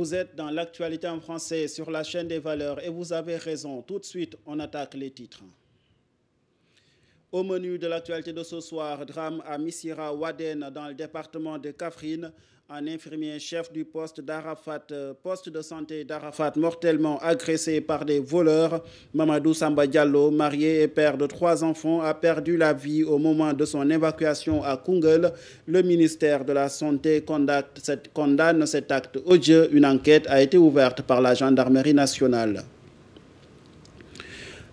Vous êtes dans l'actualité en français sur la chaîne des valeurs et vous avez raison. Tout de suite, on attaque les titres. Au menu de l'actualité de ce soir, drame à Missira Wadène dans le département de Kaffrine. Un infirmier chef du poste de santé d'Arafat, mortellement agressé par des voleurs. Mamadou Samba Diallo, marié et père de 3 enfants, a perdu la vie au moment de son évacuation à Koungheul. Le ministère de la Santé condamne cet acte odieux. Une enquête a été ouverte par la gendarmerie nationale.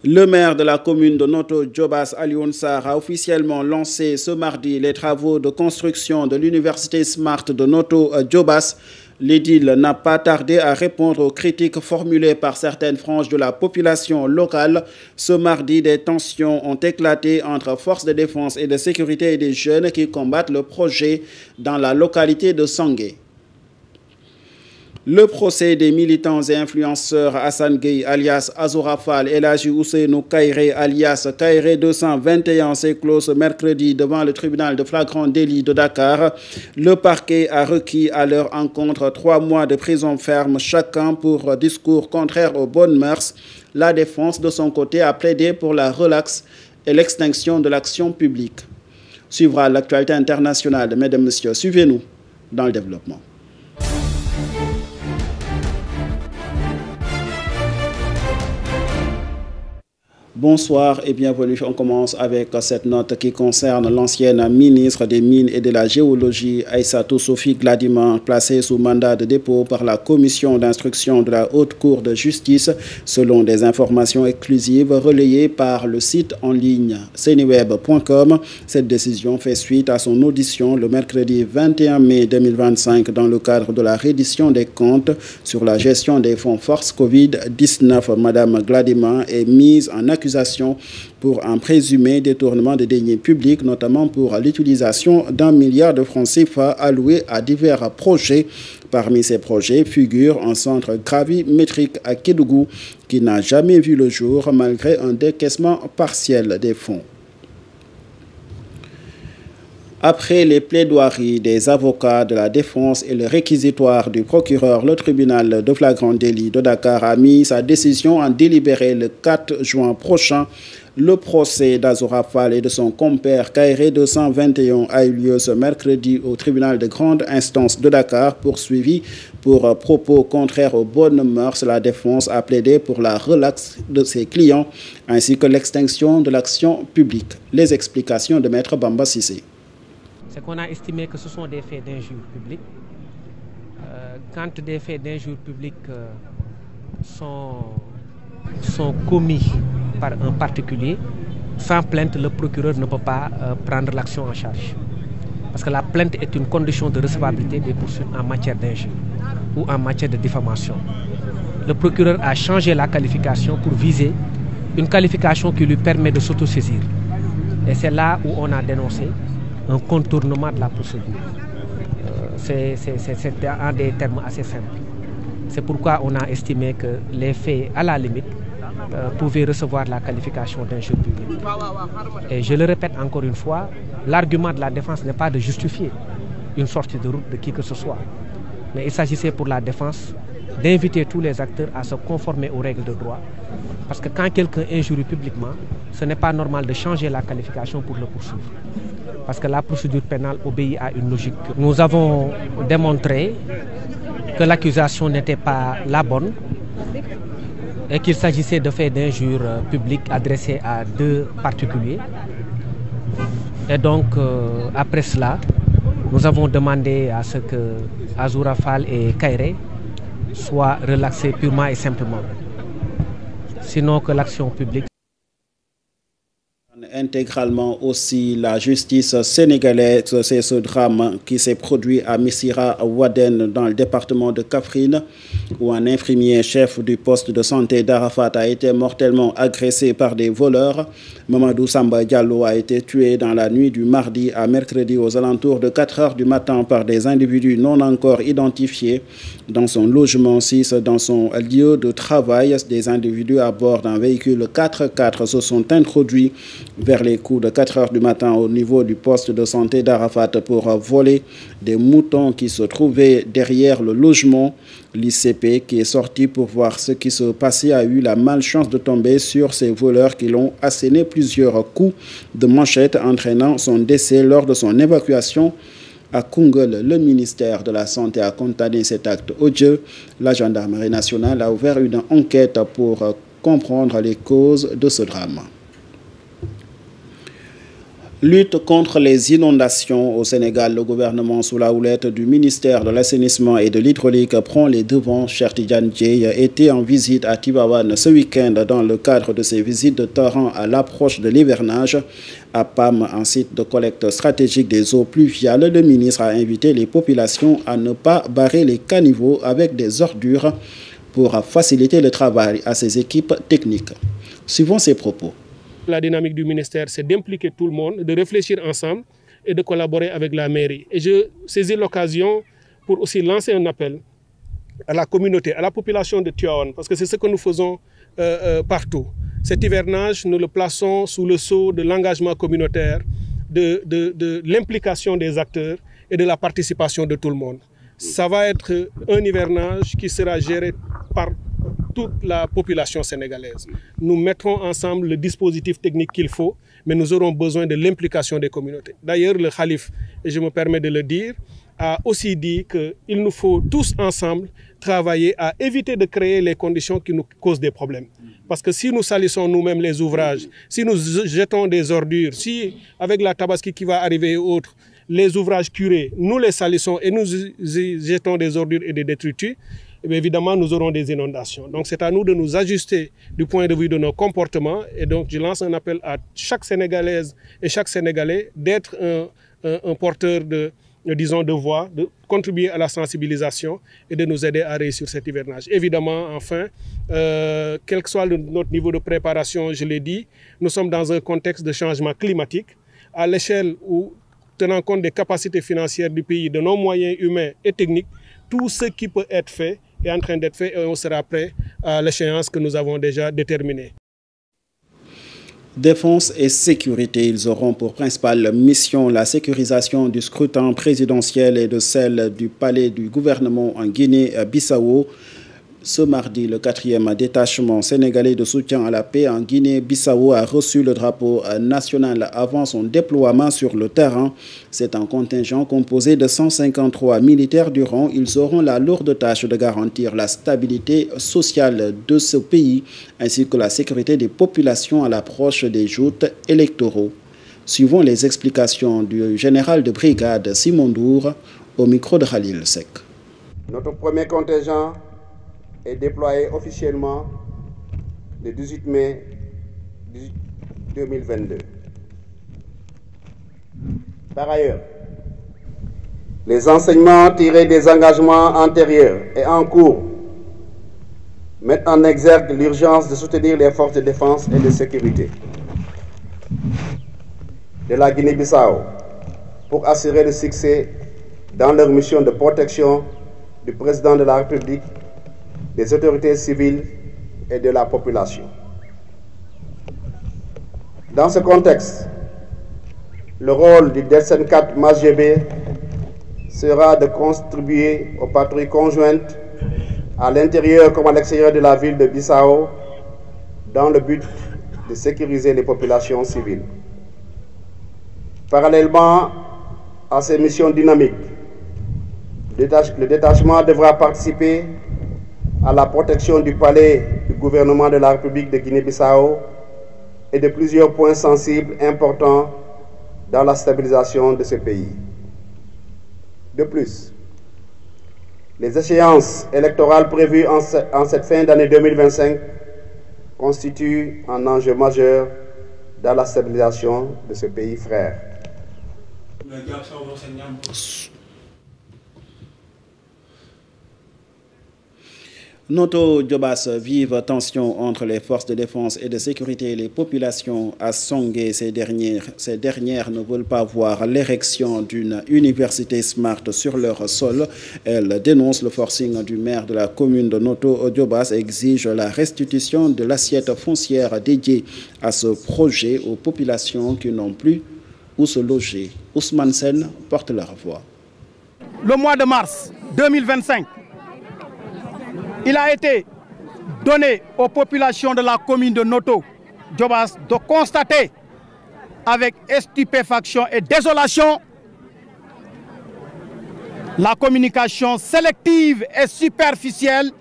Le maire de la commune de Noto Diobass, Alioune Sarr, a officiellement lancé ce mardi les travaux de construction de l'université Smart de Noto Diobass. L'édile n'a pas tardé à répondre aux critiques formulées par certaines franges de la population locale. Ce mardi, des tensions ont éclaté entre forces de défense et de sécurité et des jeunes qui combattent le projet dans la localité de Sangué. Le procès des militants et influenceurs Hassan Gueye alias Azoura Fall et Elhaji Ousseynou Kairé alias Kairé 221 s'est clos ce mercredi devant le tribunal de flagrant délit de Dakar. Le parquet a requis à leur encontre 3 mois de prison ferme chacun pour discours contraires aux bonnes mœurs. La défense de son côté a plaidé pour la relaxe et l'extinction de l'action publique. Suivra l'actualité internationale. Mesdames et messieurs, suivez-nous dans le développement. Bonsoir et bienvenue. On commence avec cette note qui concerne l'ancienne ministre des Mines et de la Géologie, Aïssatou Sophie Gladima, placée sous mandat de dépôt par la commission d'instruction de la Haute Cour de justice, selon des informations exclusives relayées par le site en ligne seneweb.com. Cette décision fait suite à son audition le mercredi 21 mai 2025 dans le cadre de la reddition des comptes sur la gestion des fonds force Covid-19. Madame Gladima est mise en accusation pour un présumé détournement de deniers publics, notamment pour l'utilisation d'1 milliard de francs CFA alloués à divers projets. Parmi ces projets figure un centre gravimétrique à Kédougou qui n'a jamais vu le jour malgré un décaissement partiel des fonds. Après les plaidoiries des avocats de la défense et le réquisitoire du procureur, le tribunal de flagrant délit de Dakar a mis sa décision en délibéré le 4 juin prochain. Le procès d'Azoura Fall et de son compère Kairé 221 a eu lieu ce mercredi au tribunal de grande instance de Dakar, poursuivi pour propos contraires aux bonnes mœurs. La défense a plaidé pour la relaxe de ses clients ainsi que l'extinction de l'action publique. Les explications de Maître Bamba Sissé. C'est qu'on a estimé que ce sont des faits d'injure publique. Quand des faits d'injure publique sont commis par un particulier, sans plainte, le procureur ne peut pas prendre l'action en charge. Parce que la plainte est une condition de recevabilité des poursuites en matière d'injure ou en matière de diffamation. Le procureur a changé la qualification pour viser une qualification qui lui permet de s'autosaisir. Et c'est là où on a dénoncé un contournement de la procédure. C'est en des termes assez simples. C'est pourquoi on a estimé que les faits, à la limite, pouvaient recevoir la qualification d'injure publique. Et je le répète encore une fois, l'argument de la défense n'est pas de justifier une sortie de route de qui que ce soit. Mais il s'agissait pour la défense d'inviter tous les acteurs à se conformer aux règles de droit. Parce que quand quelqu'un injurie publiquement, ce n'est pas normal de changer la qualification pour le poursuivre. Parce que la procédure pénale obéit à une logique. Nous avons démontré que l'accusation n'était pas la bonne et qu'il s'agissait de faits d'injure publique adressés à 2 particuliers. Et donc, après cela, nous avons demandé à ce que Azoura Fall et Kairé soient relaxés purement et simplement. Sinon que l'action publique intégralement aussi la justice sénégalaise. C'est ce drame qui s'est produit à Missira Wadène dans le département de Kaffrine où un infirmier chef du poste de santé d'Arafat a été mortellement agressé par des voleurs. Mamadou Samba Diallo a été tué dans la nuit du mardi à mercredi aux alentours de 4 heures du matin par des individus non encore identifiés dans son logement 6 dans son lieu de travail. Des individus à bord d'un véhicule 4x4 se sont introduits vers les coups de 4 heures du matin au niveau du poste de santé d'Arafat pour voler des moutons qui se trouvaient derrière le logement. L'ICP, qui est sorti pour voir ce qui se passait, a eu la malchance de tomber sur ces voleurs qui l'ont asséné plusieurs coups de manchette, entraînant son décès lors de son évacuation à Koungheul. Le ministère de la Santé a condamné cet acte odieux. La gendarmerie nationale a ouvert une enquête pour comprendre les causes de ce drame. Lutte contre les inondations au Sénégal. Le gouvernement, sous la houlette du ministère de l'Assainissement et de l'Hydraulique, prend les devants. Cheikh Tidiane Dièye était en visite à Tivaouane ce week-end dans le cadre de ses visites de terrain à l'approche de l'hivernage. À PAM, un site de collecte stratégique des eaux pluviales, le ministre a invité les populations à ne pas barrer les caniveaux avec des ordures pour faciliter le travail à ses équipes techniques. Suivons ses propos. La dynamique du ministère, c'est d'impliquer tout le monde, de réfléchir ensemble et de collaborer avec la mairie. Et je saisis l'occasion pour aussi lancer un appel à la communauté, à la population de Tivaouane, parce que c'est ce que nous faisons partout. Cet hivernage, nous le plaçons sous le sceau de l'engagement communautaire, de l'implication des acteurs et de la participation de tout le monde. Ça va être un hivernage qui sera géré par toute la population sénégalaise. Nous mettrons ensemble le dispositif technique qu'il faut, mais nous aurons besoin de l'implication des communautés. D'ailleurs, le Khalif, et je me permets de le dire, a aussi dit qu'il nous faut tous ensemble travailler à éviter de créer les conditions qui nous causent des problèmes. Parce que si nous salissons nous-mêmes les ouvrages, si nous jetons des ordures, si avec la tabaski qui va arriver et autres, les ouvrages curés, nous les salissons et nous jetons des ordures et des détritus, et bien évidemment, nous aurons des inondations. Donc, c'est à nous de nous ajuster du point de vue de nos comportements. Et donc, je lance un appel à chaque Sénégalaise et chaque Sénégalais d'être un porteur de voix, de contribuer à la sensibilisation et de nous aider à réussir cet hivernage. Évidemment, enfin, quel que soit notre niveau de préparation, je l'ai dit, nous sommes dans un contexte de changement climatique. À l'échelle où, tenant compte des capacités financières du pays, de nos moyens humains et techniques, tout ce qui peut être fait est en train d'être fait et on sera prêt à l'échéance que nous avons déjà déterminée. Défense et sécurité, ils auront pour principale mission la sécurisation du scrutin présidentiel et de celle du palais du gouvernement en Guinée-Bissau. Ce mardi, le 4e détachement sénégalais de soutien à la paix en Guinée-Bissau a reçu le drapeau national avant son déploiement sur le terrain. C'est un contingent composé de 153 militaires du rang. Ils auront la lourde tâche de garantir la stabilité sociale de ce pays ainsi que la sécurité des populations à l'approche des joutes électoraux. Suivons les explications du général de brigade Simon Dour au micro de Khalil Sek. Notre premier contingent est déployé officiellement le 18 mai 2022. Par ailleurs, les enseignements tirés des engagements antérieurs et en cours mettent en exergue l'urgence de soutenir les forces de défense et de sécurité de la Guinée-Bissau pour assurer le succès dans leur mission de protection du président de la République, des autorités civiles et de la population. Dans ce contexte, le rôle du DETSEN 4 MASGB sera de contribuer aux patrouilles conjointes à l'intérieur comme à l'extérieur de la ville de Bissau dans le but de sécuriser les populations civiles. Parallèlement à ces missions dynamiques, le détachement devra participer à la protection du palais du gouvernement de la République de Guinée-Bissau et de plusieurs points sensibles importants dans la stabilisation de ce pays. De plus, les échéances électorales prévues en cette fin d'année 2025 constituent un enjeu majeur dans la stabilisation de ce pays frère. Noto Diobass, vive tension entre les forces de défense et de sécurité et les populations à Sangué. Ces dernières ne veulent pas voir l'érection d'une université smart sur leur sol. Elles dénoncent le forcing du maire de la commune de Noto Diobass et exigent la restitution de l'assiette foncière dédiée à ce projet aux populations qui n'ont plus où se loger. Ousmane Sen porte leur voix. Le mois de mars 2025, il a été donné aux populations de la commune de Noto Diobass de constater avec stupéfaction et désolation la communication sélective et superficielle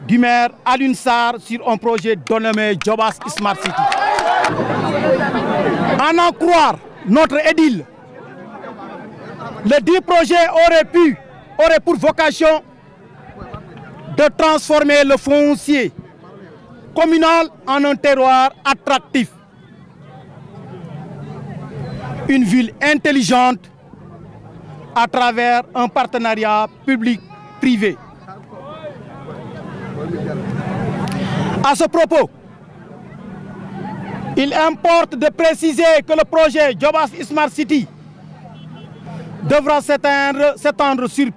du maire Alioune Sarr sur un projet dénommé Diobass Smart City. À en croire notre édile, le dit projet aurait pour vocation de transformer le foncier communal en un terroir attractif, une ville intelligente à travers un partenariat public-privé. À ce propos, il importe de préciser que le projet Diobass Smart City devra s'étendre sur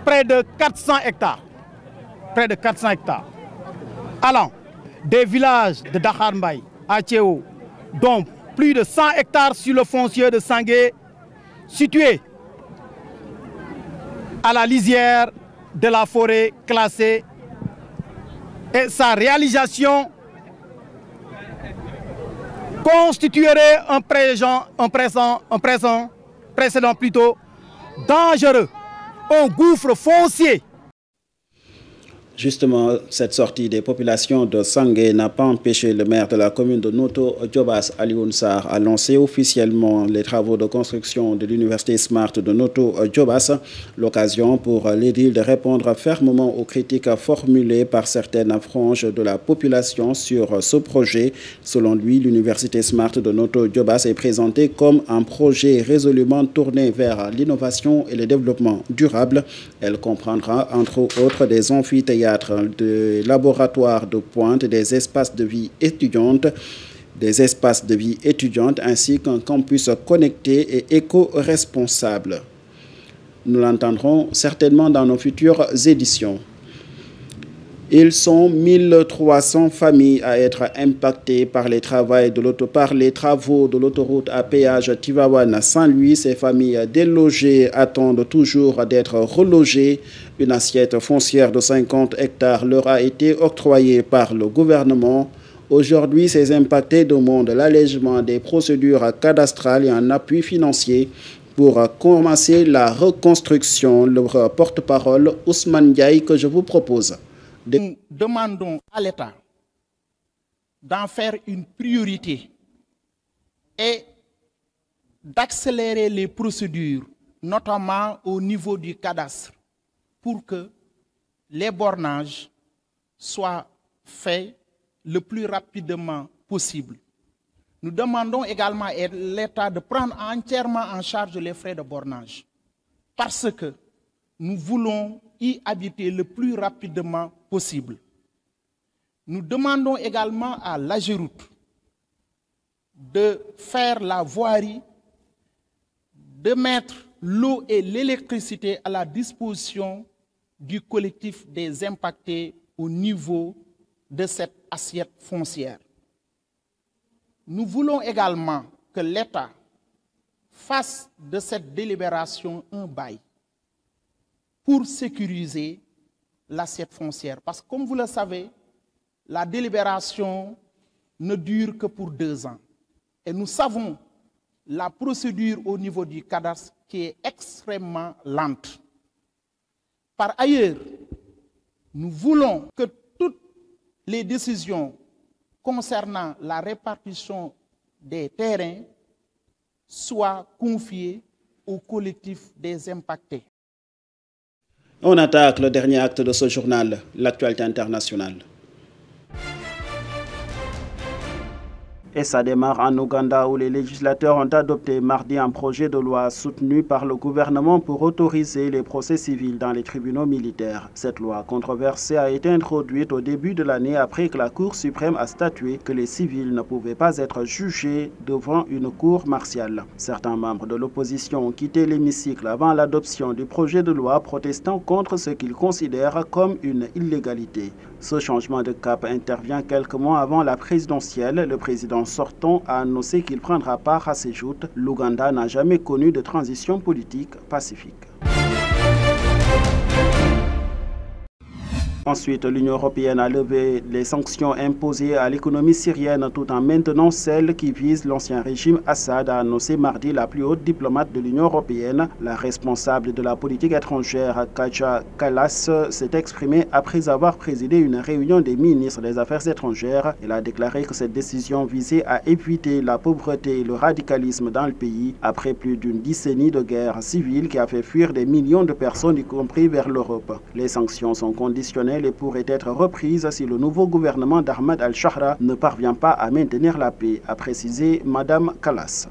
près de 400 hectares. Allant des villages de Dakhar Mbaye à Tchéo, dont plus de 100 hectares sur le foncier de Sangué, situé à la lisière de la forêt classée, et sa réalisation constituerait un précédent plutôt dangereux, un gouffre foncier. Justement, cette sortie des populations de Sangué n'a pas empêché le maire de la commune de Noto Diobass, Alioune Sarr, à lancer officiellement les travaux de construction de l'université Smart de Noto Diobass. L'occasion pour l'édile de répondre fermement aux critiques formulées par certaines franges de la population sur ce projet. Selon lui, l'université Smart de Noto Diobass est présentée comme un projet résolument tourné vers l'innovation et le développement durable. Elle comprendra entre autres des amphithéâtres, des laboratoires de pointe, des espaces de vie étudiante, ainsi qu'un campus connecté et éco-responsable. Nous l'entendrons certainement dans nos futures éditions. Ils sont 1300 familles à être impactées par les travaux de l'autoroute à péage Tivaouane-Saint-Louis. Ces familles délogées attendent toujours d'être relogées. Une assiette foncière de 50 hectares leur a été octroyée par le gouvernement. Aujourd'hui, ces impactés demandent l'allègement des procédures cadastrales et un appui financier pour commencer la reconstruction. Le porte-parole Ousmane Ndiaye que je vous propose. Nous demandons à l'État d'en faire une priorité et d'accélérer les procédures, notamment au niveau du cadastre, pour que les bornages soient faits le plus rapidement possible. Nous demandons également à l'État de prendre entièrement en charge les frais de bornage, parce que nous voulons y habiter le plus rapidement possible. Nous demandons également à l'AGEROUTE de faire la voirie, de mettre l'eau et l'électricité à la disposition du collectif des impactés au niveau de cette assiette foncière. Nous voulons également que l'État fasse de cette délibération un bail pour sécuriser l'assiette foncière. Parce que comme vous le savez, la délibération ne dure que pour 2 ans. Et nous savons la procédure au niveau du cadastre qui est extrêmement lente. Par ailleurs, nous voulons que toutes les décisions concernant la répartition des terrains soient confiées au collectif des impactés. On attaque le dernier acte de ce journal, l'actualité internationale. Et ça démarre en Ouganda où les législateurs ont adopté mardi un projet de loi soutenu par le gouvernement pour autoriser les procès civils dans les tribunaux militaires. Cette loi controversée a été introduite au début de l'année après que la Cour suprême a statué que les civils ne pouvaient pas être jugés devant une cour martiale. Certains membres de l'opposition ont quitté l'hémicycle avant l'adoption du projet de loi protestant contre ce qu'ils considèrent comme une illégalité. Ce changement de cap intervient quelques mois avant la présidentielle. Le président sortant a annoncé qu'il prendra part à ces joutes. L'Ouganda n'a jamais connu de transition politique pacifique. Ensuite, l'Union européenne a levé les sanctions imposées à l'économie syrienne tout en maintenant celles qui visent l'ancien régime Assad, a annoncé mardi la plus haute diplomate de l'Union européenne. La responsable de la politique étrangère, Kaja Kallas, s'est exprimée après avoir présidé une réunion des ministres des Affaires étrangères. Elle a déclaré que cette décision visait à éviter la pauvreté et le radicalisme dans le pays après plus d'une décennie de guerre civile qui a fait fuir des millions de personnes, y compris vers l'Europe. Les sanctions sont conditionnelles et pourrait être reprise si le nouveau gouvernement d'Ahmed al-Shahra ne parvient pas à maintenir la paix, a précisé Mme Kallas.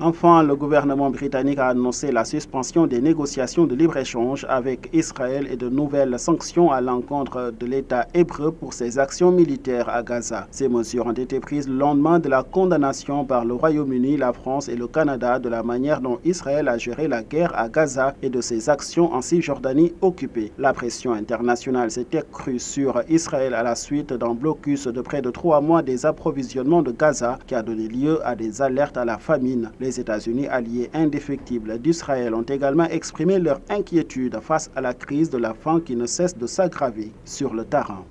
Enfin, le gouvernement britannique a annoncé la suspension des négociations de libre-échange avec Israël et de nouvelles sanctions à l'encontre de l'État hébreu pour ses actions militaires à Gaza. Ces mesures ont été prises le lendemain de la condamnation par le Royaume-Uni, la France et le Canada de la manière dont Israël a géré la guerre à Gaza et de ses actions en Cisjordanie occupée. La pression internationale s'est accrue sur Israël à la suite d'un blocus de près de 3 mois des approvisionnements de Gaza qui a donné lieu à des alertes à la famine. Les États-Unis, alliés indéfectibles d'Israël, ont également exprimé leur inquiétude face à la crise de la faim qui ne cesse de s'aggraver sur le terrain.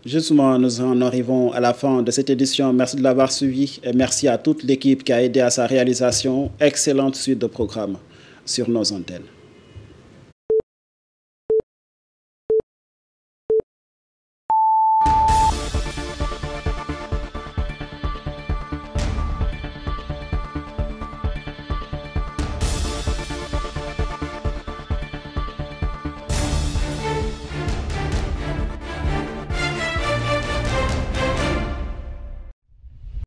Justement, nous en arrivons à la fin de cette édition. Merci de l'avoir suivi et merci à toute l'équipe qui a aidé à sa réalisation. Excellente suite de programme sur nos antennes.